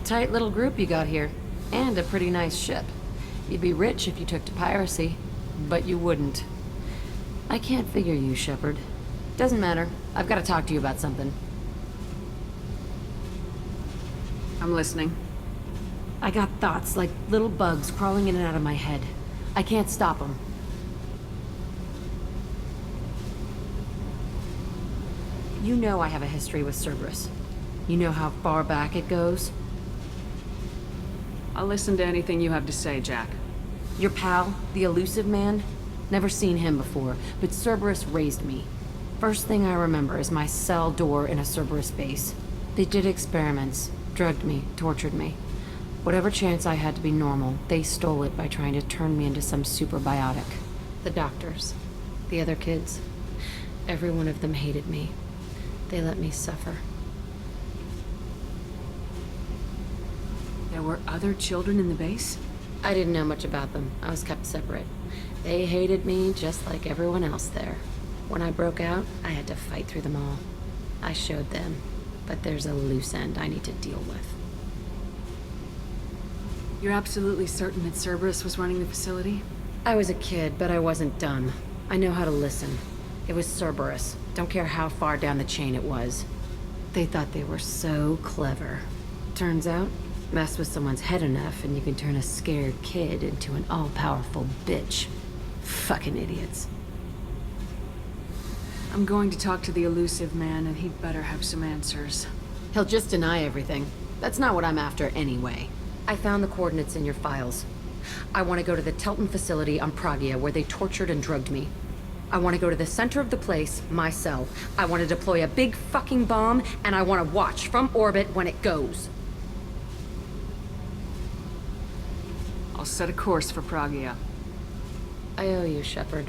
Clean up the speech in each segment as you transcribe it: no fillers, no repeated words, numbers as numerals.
tight little group you got here. And a pretty nice ship. You'd be rich if you took to piracy, but you wouldn't. I can't figure you, Shepard. Doesn't matter. I've got to talk to you about something. I'm listening. I got thoughts like little bugs crawling in and out of my head. I can't stop them. You know I have a history with Cerberus. You know how far back it goes? I'll listen to anything you have to say, Jack. Your pal, the Elusive Man? Never seen him before, but Cerberus raised me. First thing I remember is my cell door in a Cerberus base. They did experiments, drugged me, tortured me. Whatever chance I had to be normal, they stole it by trying to turn me into some superbiotic. The doctors, the other kids, every one of them hated me. They let me suffer. There were other children in the base? I didn't know much about them. I was kept separate. They hated me just like everyone else there. When I broke out, I had to fight through them all. I showed them, but there's a loose end I need to deal with. You're absolutely certain that Cerberus was running the facility? I was a kid, but I wasn't dumb. I know how to listen. It was Cerberus. Don't care how far down the chain it was. They thought they were so clever. Turns out, mess with someone's head enough and you can turn a scared kid into an all-powerful bitch. Fucking idiots. I'm going to talk to the Elusive Man, and he'd better have some answers. He'll just deny everything. That's not what I'm after anyway. I found the coordinates in your files. I want to go to the Telton facility on Pragia where they tortured and drugged me. I want to go to the center of the place, my cell. I want to deploy a big fucking bomb, and I want to watch from orbit when it goes. I'll set a course for Pragia. I owe you, Shepard.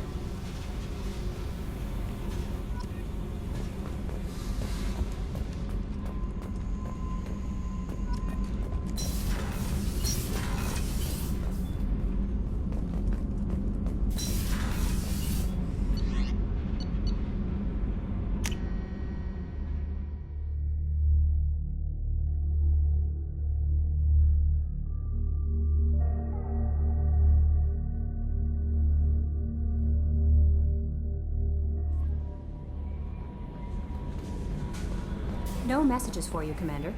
No messages for you, Commander.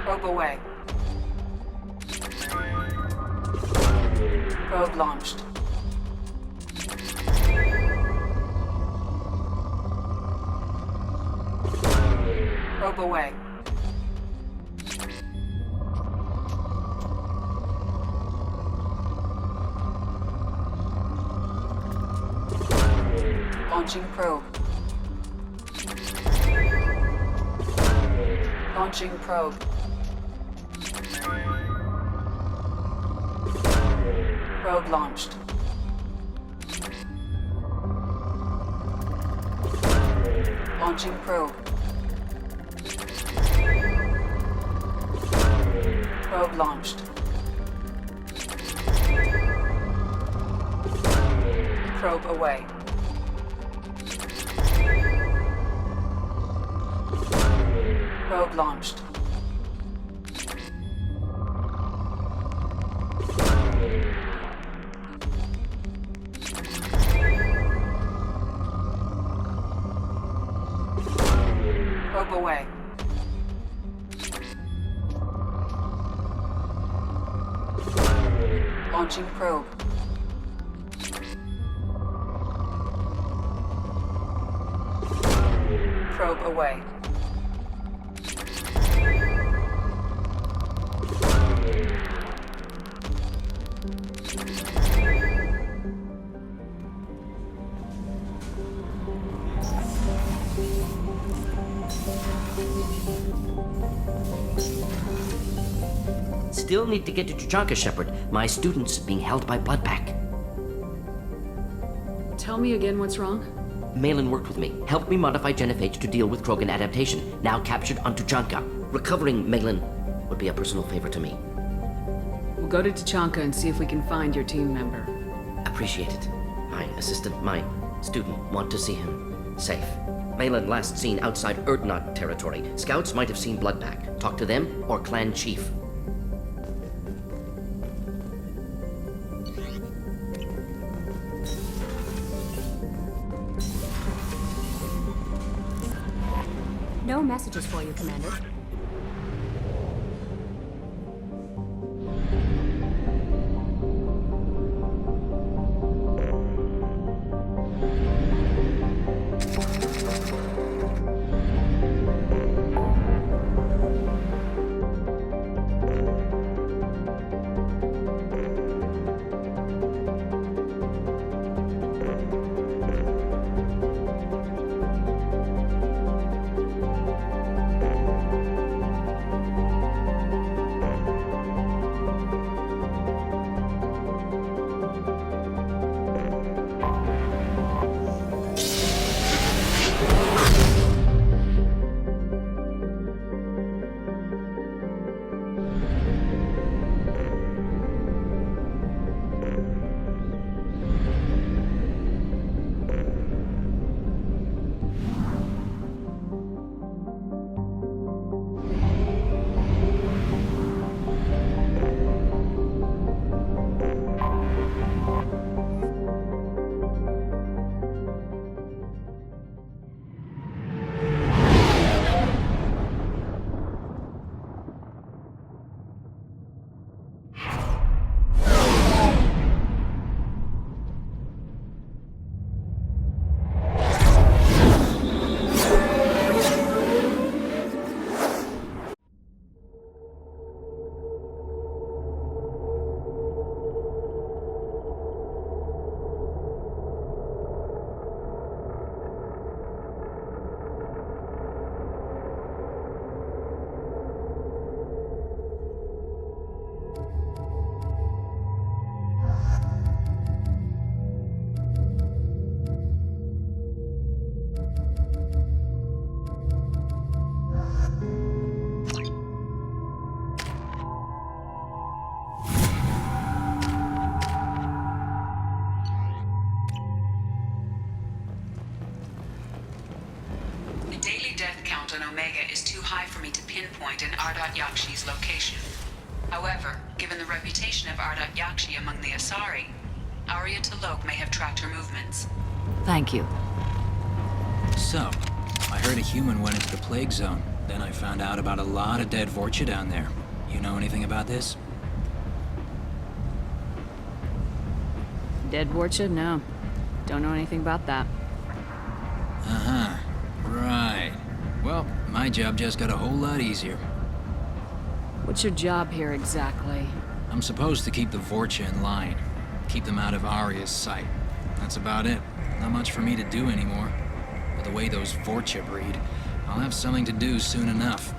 Probe away. Probe launched. Probe away. Launching probe. Launching probe. Probe launched. Launching probe. Probe launched. Probe away. Probe launched. Probe away. Launching probe. Probe away. Still need to get to Tuchanka, Shepard. My student's being held by Bloodpack. Tell me again what's wrong? Malin worked with me, helped me modify genophage to deal with Krogan adaptation, now captured on Tuchanka. Recovering Malin would be a personal favor to me. We'll go to Tachanka and see if we can find your team member. Appreciate it. My assistant, my student, want to see him safe. Malin last seen outside Urdnot territory. Scouts might have seen Bloodpack. Talk to them or clan chief. No messages for you, Commander. Omega is too high for me to pinpoint an Ardat Yakshi's location. However, given the reputation of Ardat Yakshi among the Asari, Arya T'Loak may have tracked her movements. Thank you. So, I heard a human went into the plague zone. Then I found out about a lot of dead Vorcha down there. You know anything about this? Dead Vorcha? No. Don't know anything about that. Uh-huh. Right. Well, my job just got a whole lot easier. What's your job here exactly? I'm supposed to keep the Vorcha in line. Keep them out of Arya's sight. That's about it. Not much for me to do anymore. But the way those Vorcha breed, I'll have something to do soon enough.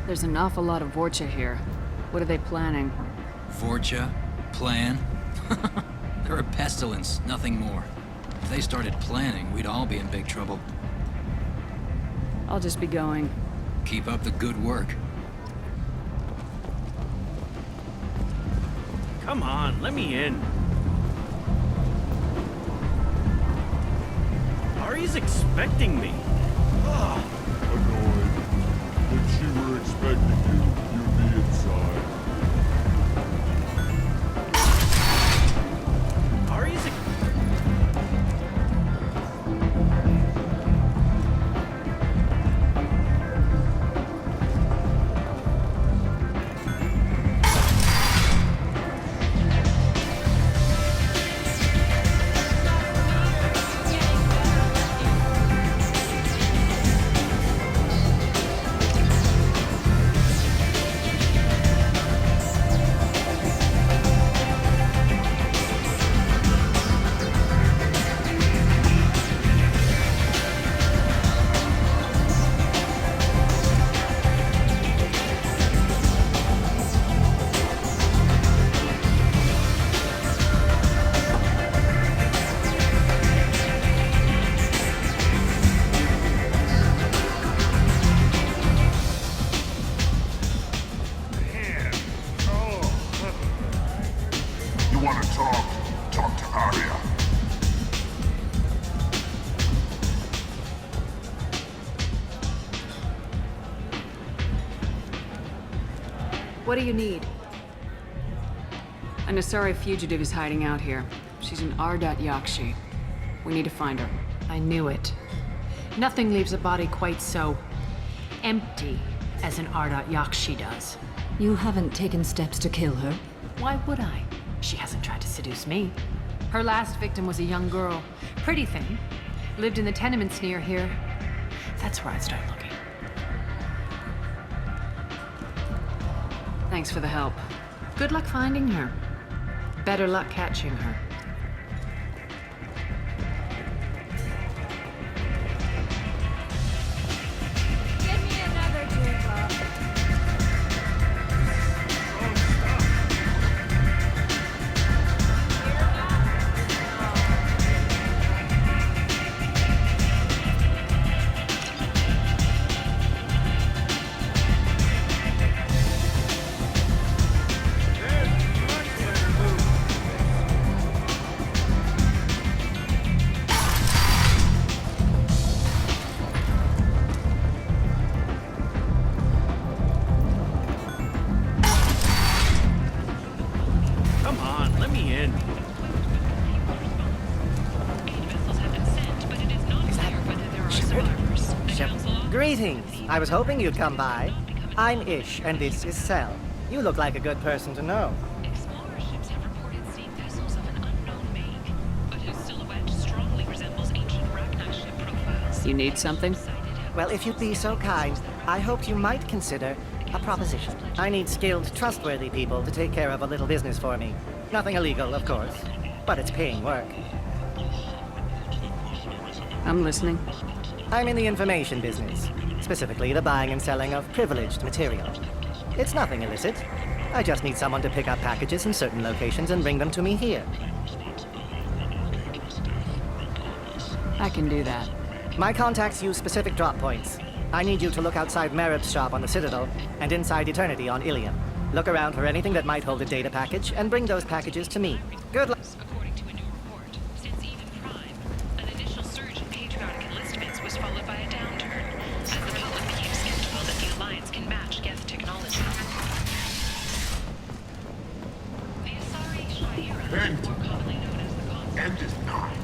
There's an awful lot of Vorcha here. What are they planning? Vorcha? Plan? They're a pestilence, nothing more. If they started planning, we'd all be in big trouble. I'll just be going. Keep up the good work. Come on, let me in. Ari's expecting me. Annoyed. If she were expecting you, you'd be inside. Ari's What do you need? An Asari fugitive is hiding out here. She's in Ardat Yakshi. We need to find her. I knew it. Nothing leaves a body quite so empty as an Ardat Yakshi does. You haven't taken steps to kill her? Why would I? She hasn't tried to seduce me. Her last victim was a young girl. Pretty thing. Lived in the tenements near here. That's where I'd start looking. Thanks for the help. Good luck finding her. Better luck catching her. Give me another dewdrop. Come on, let me in. Greetings. I was hoping you'd come by. I'm Ish, and this is Sel. You look like a good person to know. Explorer ships have reported seeing vessels of an unknown make, but whose silhouette strongly resembles ancient Ragnar ship profiles. You need something? Well, if you'd be so kind, I hoped you might consider a proposition. I need skilled, trustworthy people to take care of a little business for me. Nothing illegal, of course, but it's paying work. I'm listening. I'm in the information business, specifically the buying and selling of privileged material. It's nothing illicit. I just need someone to pick up packages in certain locations and bring them to me here. I can do that. My contacts use specific drop points. I need you to look outside Merib's shop on the Citadel and inside Eternity on Ilium. Look around for anything that might hold a data package and bring those packages to me. Good luck. According to a new report, since Even Prime, an initial surge in patriotic enlistments was followed by a downturn, as the public became skeptical that the Alliance can match Geth technology. The Asari Shira, more commonly known as the Concept. End is nigh.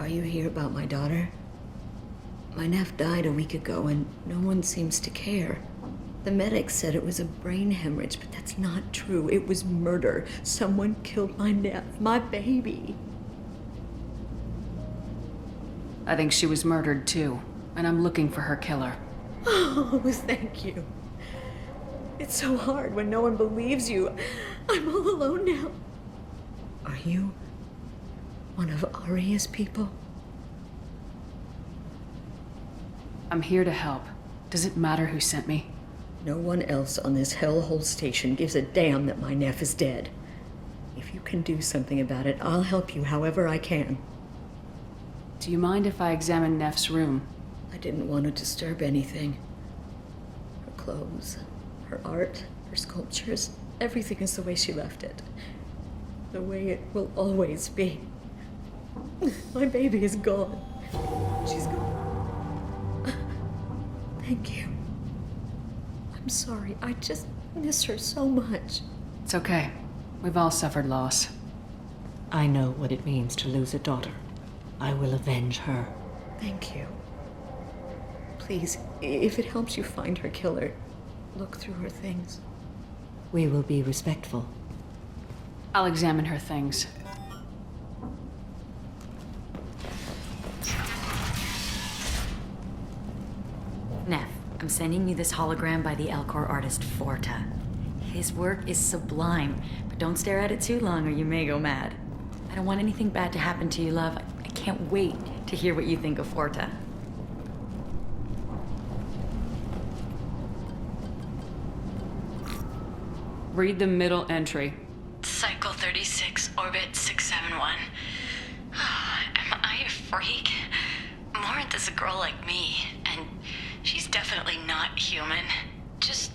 Are you here about my daughter? My nephew died a week ago and no one seems to care. The medics said it was a brain hemorrhage, but that's not true. It was murder. Someone killed my nephew, my baby. I think she was murdered too, and I'm looking for her killer. Oh, thank you. It's so hard when no one believes you. I'm all alone now. Are you one of Aria's people? I'm here to help. Does it matter who sent me? No one else on this hellhole station gives a damn that my nephew is dead. If you can do something about it, I'll help you however I can. Do you mind if I examine Neff's room? I didn't want to disturb anything. Her clothes, her art, her sculptures, everything is the way she left it. The way it will always be. My baby is gone. She's gone. Thank you. I'm sorry. I just miss her so much. It's okay. We've all suffered loss. I know what it means to lose a daughter. I will avenge her. Thank you. Please, if it helps you find her killer, look through her things. We will be respectful. I'll examine her things. Neff, I'm sending you this hologram by the Elcor artist Forta. His work is sublime, but don't stare at it too long or you may go mad. I don't want anything bad to happen to you, love. I can't wait to hear what you think of Forta. Read the middle entry. Cycle 36, orbit 671. Am I a freak? Morinth is a girl like me, and she's definitely not human. Just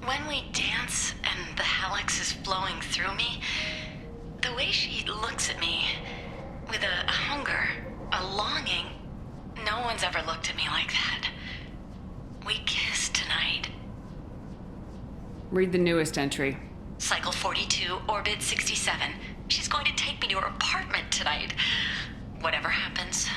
when we dance and the hallex is flowing through me, the way she looks at me, with a hunger, a longing. No one's ever looked at me like that. We kissed tonight. Read the newest entry. Cycle 42, Orbit 67. She's going to take me to her apartment tonight. Whatever happens,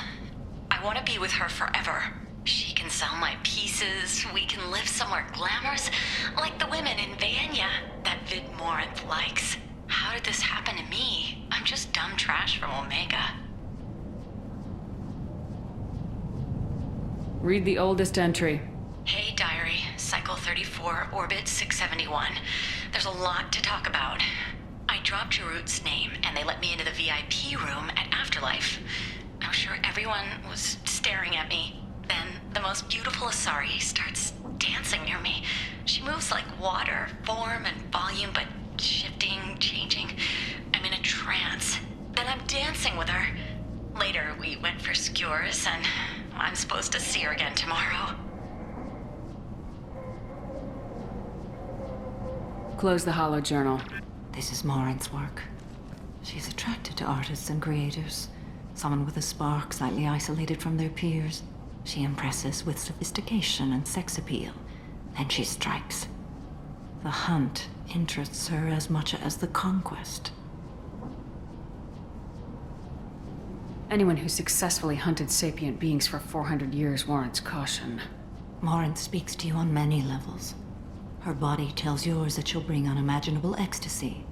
I want to be with her forever. She can sell my pieces. We can live somewhere glamorous, like the women in Vanya that Vid Morinth likes. How did this happen to me? I'm just dumb trash from Omega. Read the oldest entry. Hey, Diary. Cycle 34, Orbit 671. There's a lot to talk about. I dropped Jarut's name, and they let me into the VIP room at Afterlife. I'm sure everyone was staring at me. Then, the most beautiful Asari starts dancing near me. She moves like water, form and volume, but shifting, changing. I'm in a trance. Then I'm dancing with her. Later, we went for skewers, and I'm supposed to see her again tomorrow. Close the hollow journal. This is Morinth's work. She's attracted to artists and creators. Someone with a spark, slightly isolated from their peers. She impresses with sophistication and sex appeal. Then she strikes. The hunt interests her as much as the conquest. Anyone who successfully hunted sapient beings for 400 years warrants caution. Morinth speaks to you on many levels. Her body tells yours that she'll bring unimaginable ecstasy.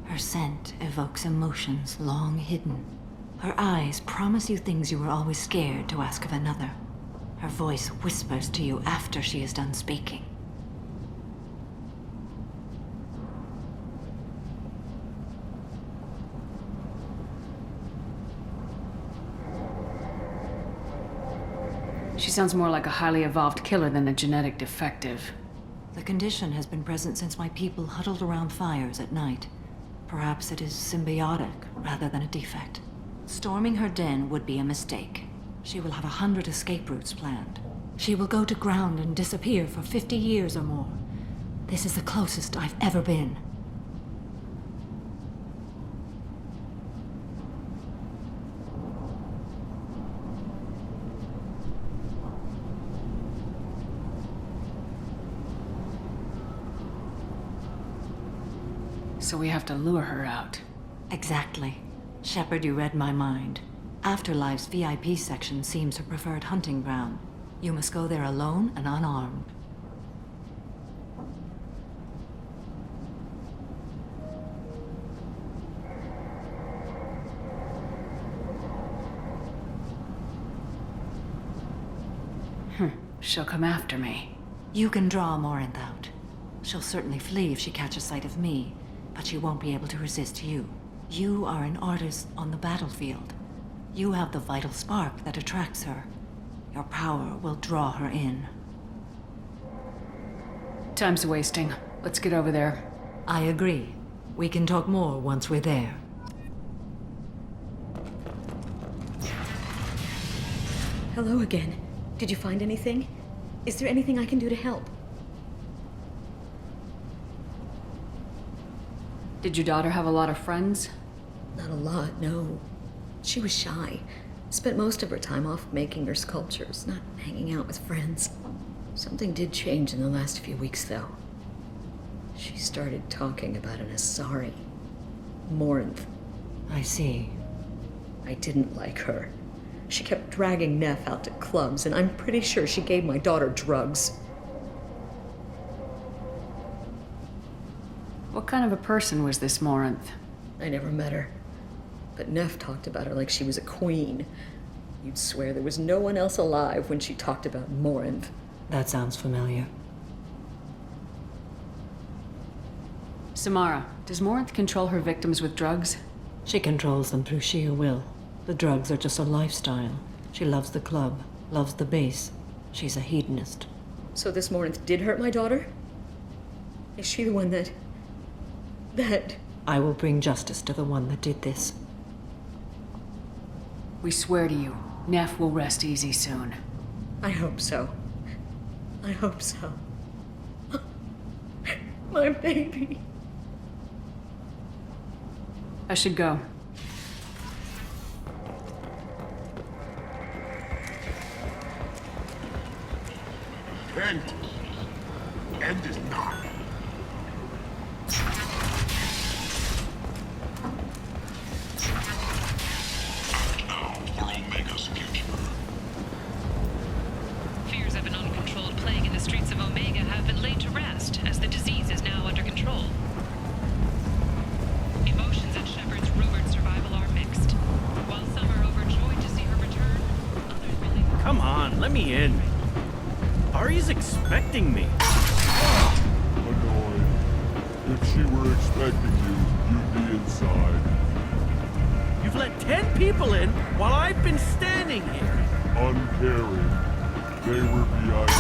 Her scent evokes emotions long hidden. Her eyes promise you things you were always scared to ask of another. Her voice whispers to you after she is done speaking. She sounds more like a highly evolved killer than a genetic defective. The condition has been present since my people huddled around fires at night. Perhaps it is symbiotic rather than a defect. Storming her den would be a mistake. She will have 100 escape routes planned. She will go to ground and disappear for 50 years or more. This is the closest I've ever been. So we have to lure her out. Exactly. Shepard, you read my mind. Afterlife's VIP section seems her preferred hunting ground. You must go there alone and unarmed. She'll come after me. You can draw Morinth out. She'll certainly flee if she catches sight of me, but she won't be able to resist you. You are an artist on the battlefield. You have the vital spark that attracts her. Your power will draw her in. Time's wasting. Let's get over there. I agree. We can talk more once we're there. Hello again. Did you find anything? Is there anything I can do to help? Did your daughter have a lot of friends? Not a lot, no. She was shy. Spent most of her time off making her sculptures, not hanging out with friends. Something did change in the last few weeks, though. She started talking about an Asari. Morinth. I see. I didn't like her. She kept dragging Neff out to clubs, and I'm pretty sure she gave my daughter drugs. What kind of a person was this Morinth? I never met her. But Neff talked about her like she was a queen. You'd swear there was no one else alive when she talked about Morinth. That sounds familiar. Samara, does Morinth control her victims with drugs? She controls them through sheer will. The drugs are just a lifestyle. She loves the club, loves the base. She's a hedonist. So this Morinth did hurt my daughter? Is she the one that... I will bring justice to the one that did this. We swear to you, Neff will rest easy soon. I hope so. I hope so. My baby. I should go. End. End is not. Fears of an uncontrolled plague in the streets of Omega have been laid to rest, as the disease is now under control. Emotions at Shepard's rumored survival are mixed. While some are overjoyed to see her return, others believe... Come on, let me in. Ari's expecting me. Annoying. If she were expecting you, you'd be inside. You've let 10 people in while I've been standing here. Uncaring. They were behind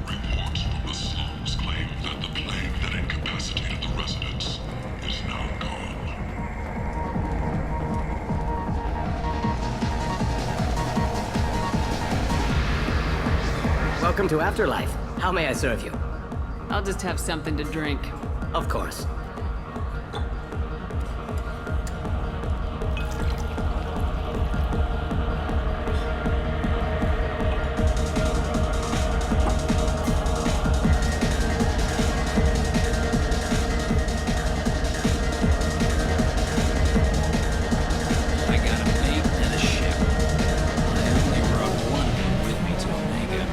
Reports from the slums claim that the plague that incapacitated the residents is now gone. Welcome to Afterlife. How may I serve you? I'll just have something to drink. Of course. I got a mate and a ship. I only brought one of them with me to Omega.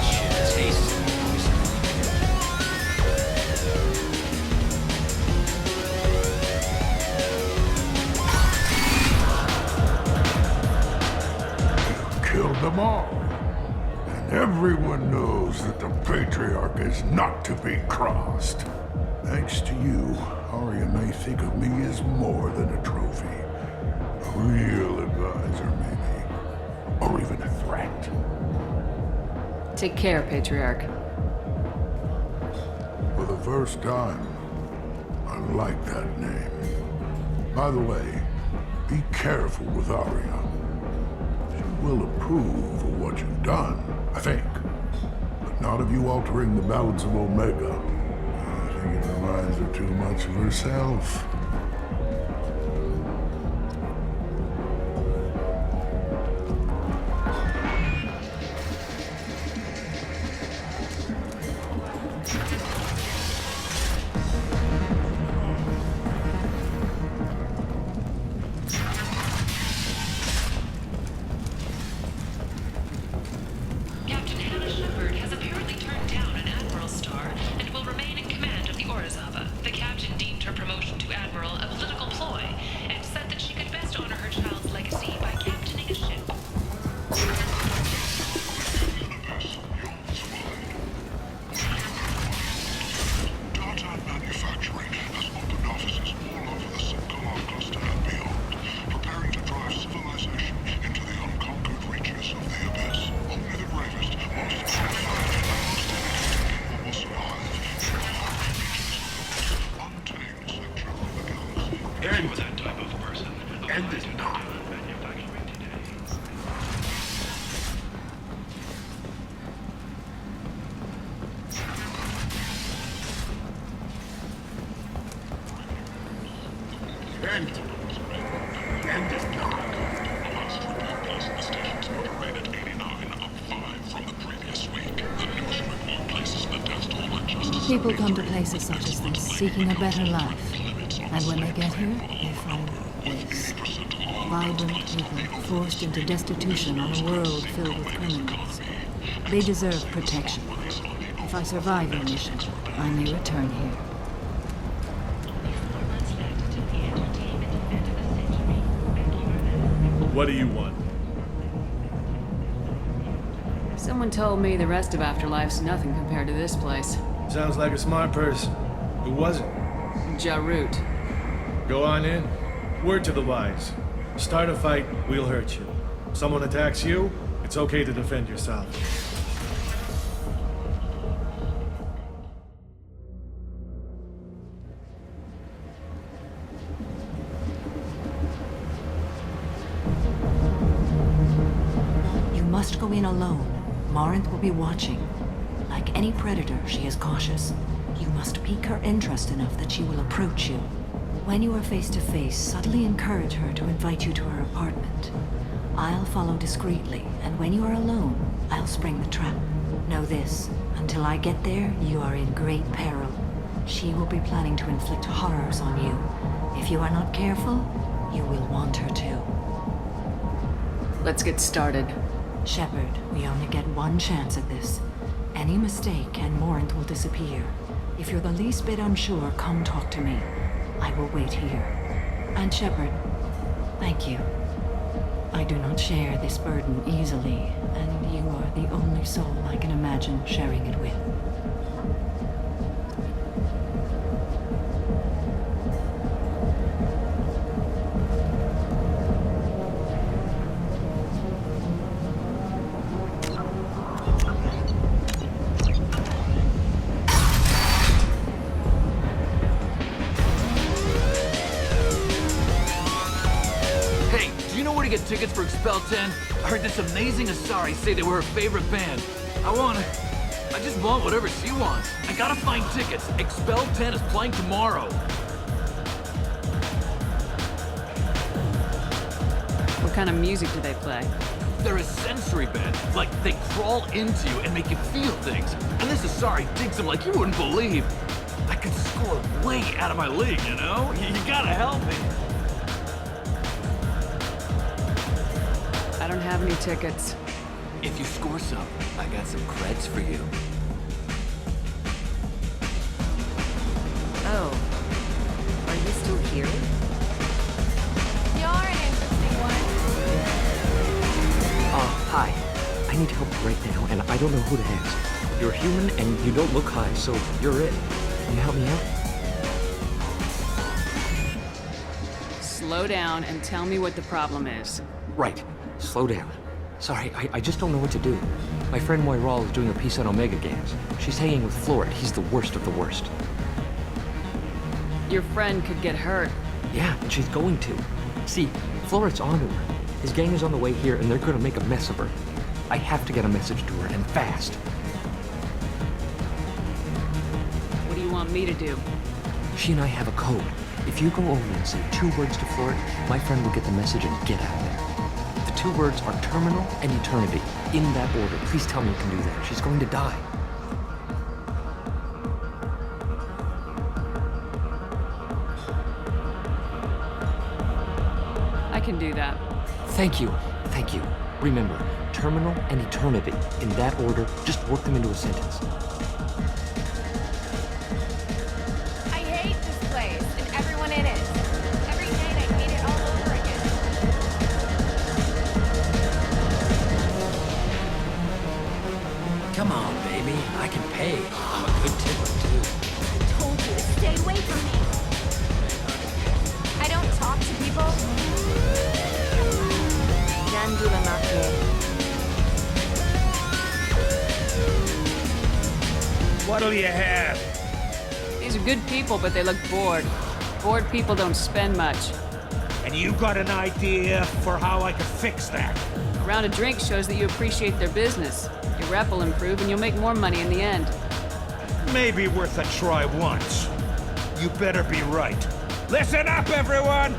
Shit tastes like poison. killed them all. And everyone knows that the Patriarch is not to be crossed. Thanks to you, Arya may think of me as more than a trophy. A real advisor, maybe. Or even a threat. Take care, Patriarch. For the first time, I like that name. By the way, be careful with Arya. She will approve of what you've done, I think. But not of you altering the balance of Omega. I think it reminds her too much of herself. Captain Hannah Shepard has apparently turned down an Admiral star and will remain in command of the Orizaba. The captain deemed her promotion to Admiral a political ploy and said that she could best honor her child's legacy by captaining a ship. Data Manufacturing has opened offices all over the Syngalar cluster and beyond, preparing to drive civilization into the unconquered reaches of the abyss. Only the bravest, most qualified, and most dedicated people will survive in the far reaches of the most untamed sector of the galaxy. If you were that type of person, end is not. End. End is not. Last report placing the station's motor rate at 89, up 5 from the previous week. The newest report places the death toll at just People come to places such as this, seeking a better life. And when they get here, they find this. Vibrant people, forced into destitution on a world filled with criminals. They deserve protection. If I survive your mission, I may return here. What do you want? Someone told me the rest of Afterlife's nothing compared to this place. Sounds like a smart person. Who was it? Jarut. Go on in. Word to the wise. Start a fight, we'll hurt you. Someone attacks you, it's okay to defend yourself. You must go in alone. Morinth will be watching. Like any predator, she is cautious. You must pique her interest enough that she will approach you. When you are face to face, subtly encourage her to invite you to her apartment. I'll follow discreetly, and when you are alone, I'll spring the trap. Know this, until I get there, you are in great peril. She will be planning to inflict horrors on you. If you are not careful, you will want her to. Let's get started. Shepard, we only get one chance at this. Any mistake and Morinth will disappear. If you're the least bit unsure, come talk to me. I will wait here. And Shepard, thank you. I do not share this burden easily, and you are the only soul I can imagine sharing it with. Get tickets for Expel 10? I heard this amazing Asari say they were her favorite band. I just want whatever she wants. I gotta find tickets. Expel 10 is playing tomorrow. What kind of music do they play? They're a sensory band. Like, they crawl into you and make you feel things. And this Asari digs them like you wouldn't believe. I could score way out of my league, you know? You gotta help me. I don't have any tickets. If you score some, I got some creds for you. Oh. Are you still here? You're an interesting one. Hi. I need help right now, and I don't know who to ask. You're human, and you don't look high, so you're it. Can you help me out? Slow down and tell me what the problem is. Right. Slow down. Sorry, I just don't know what to do. My friend Moiral is doing a piece on Omega Games. She's hanging with Florid. He's the worst of the worst. Your friend could get hurt. Yeah, and she's going to. See, Florid's onto her. His gang is on the way here, and they're gonna make a mess of her. I have to get a message to her, and fast. What do you want me to do? She and I have a code. If you go over and say 2 words to Florid, my friend will get the message and get out of there. The 2 words are terminal and eternity. In that order. Please tell me you can do that. She's going to die. I can do that. Thank you. Thank you. Remember, terminal and eternity. In that order, just work them into a sentence. I hate this place and everyone in it. Every night I hate it all over again. Come on, baby. I can pay. I'm a good tipper, too. I told you to stay away from me. I don't talk to people. What'll you have? These are good people, but they look bored. Bored people don't spend much. And you got an idea for how I could fix that? A round of drinks shows that you appreciate their business. Your rep will improve and you'll make more money in the end. Maybe worth a try once. You better be right. Listen up, everyone!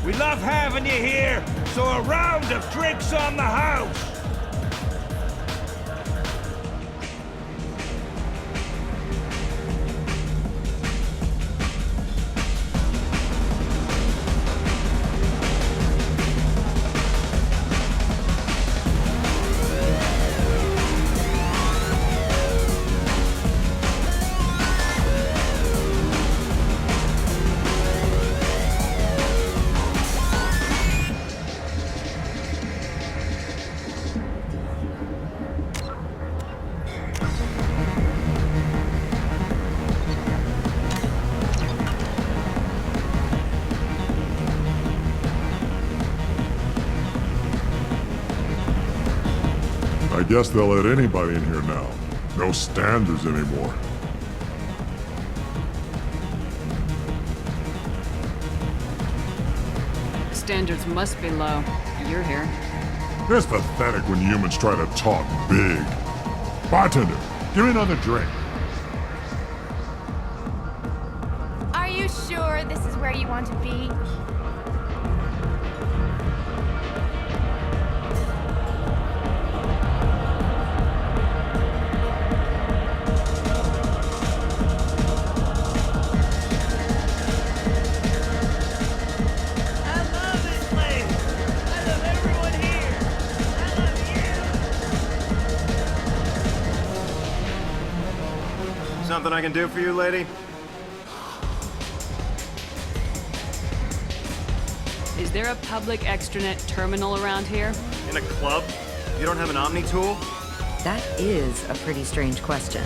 We love having you here, so a round of drinks on the house! guess they'll let anybody in here now. No standards anymore. Standards must be low. You're here. It's pathetic when humans try to talk big. Bartender, give me another drink. Are you sure this is where you want to be? Something I can do for you, lady? Is there a public extranet terminal around here? In a club? You don't have an Omni tool? That is a pretty strange question.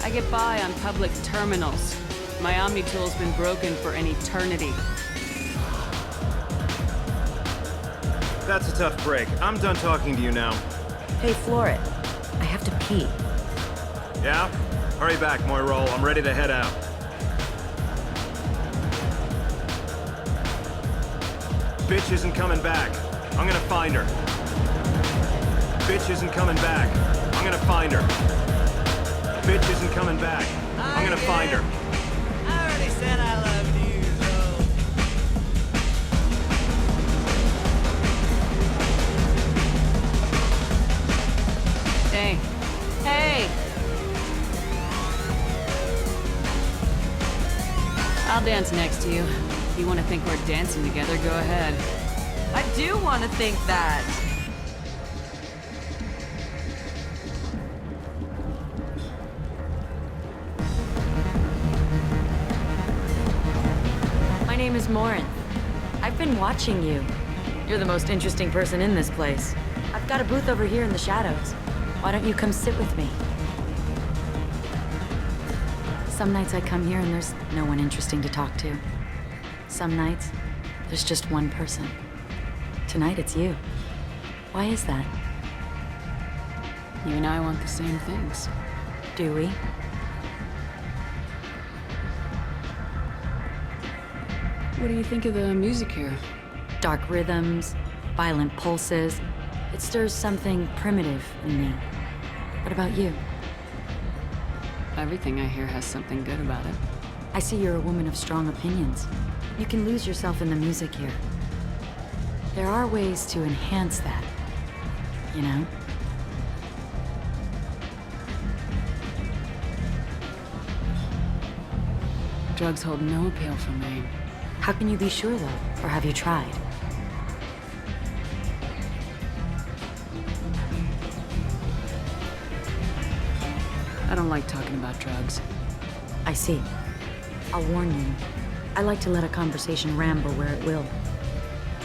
I get by on public terminals. My Omni tool's been broken for an eternity. That's a tough break. I'm done talking to you now. Hey, Floret. I have to pee. Yeah? Hurry back, Moirol. I'm ready to head out. Bitch isn't coming back. I'm gonna find her. Bitch isn't coming back. I'm gonna find her. Bitch isn't coming back. I'm gonna find her. I already said I loved you, though. Hey. Hey! I'll dance next to you. If you want to think we're dancing together, go ahead. I do want to think that. My name is Morin. I've been watching you. You're the most interesting person in this place. I've got a booth over here in the shadows. Why don't you come sit with me? Some nights I come here and there's no one interesting to talk to. Some nights, there's just one person. Tonight it's you. Why is that? You and I want the same things. Do we? What do you think of the music here? Dark rhythms, violent pulses. It stirs something primitive in me. What about you? Everything I hear has something good about it. I see you're a woman of strong opinions. You can lose yourself in the music here. There are ways to enhance that, you know? Drugs hold no appeal for me. How can you be sure, though? Or have you tried? I don't like talking about drugs. I see. I'll warn you. I like to let a conversation ramble where it will.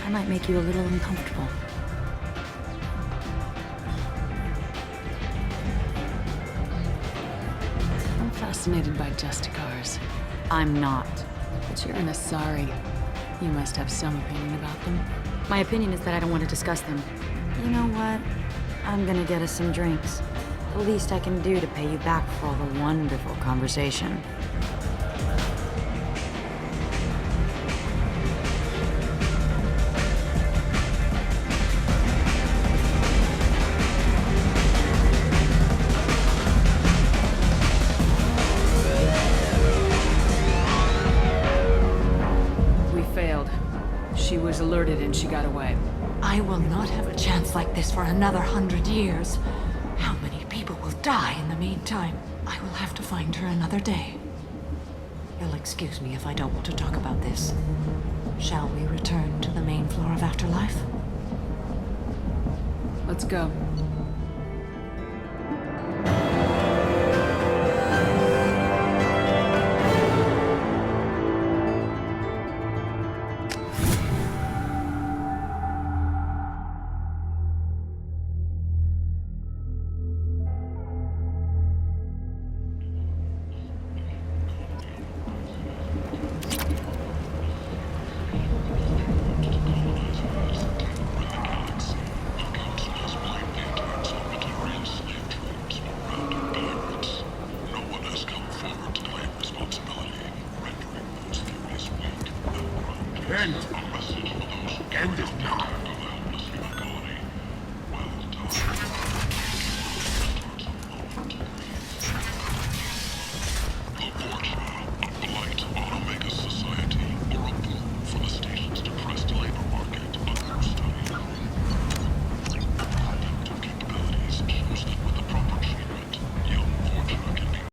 I might make you a little uncomfortable. I'm fascinated by Justicars. I'm not. But you're an Asari. You must have some opinion about them. My opinion is that I don't want to discuss them. You know what? I'm gonna get us some drinks. The least I can do to pay you back for all the wonderful conversation. We failed. She was alerted and she got away. I will not have a chance like this for another 100 years. How many people will die in the meantime? I will have to find her another day. You'll excuse me if I don't want to talk about this. Shall we return to the main floor of Afterlife? Let's go. sent. And if not,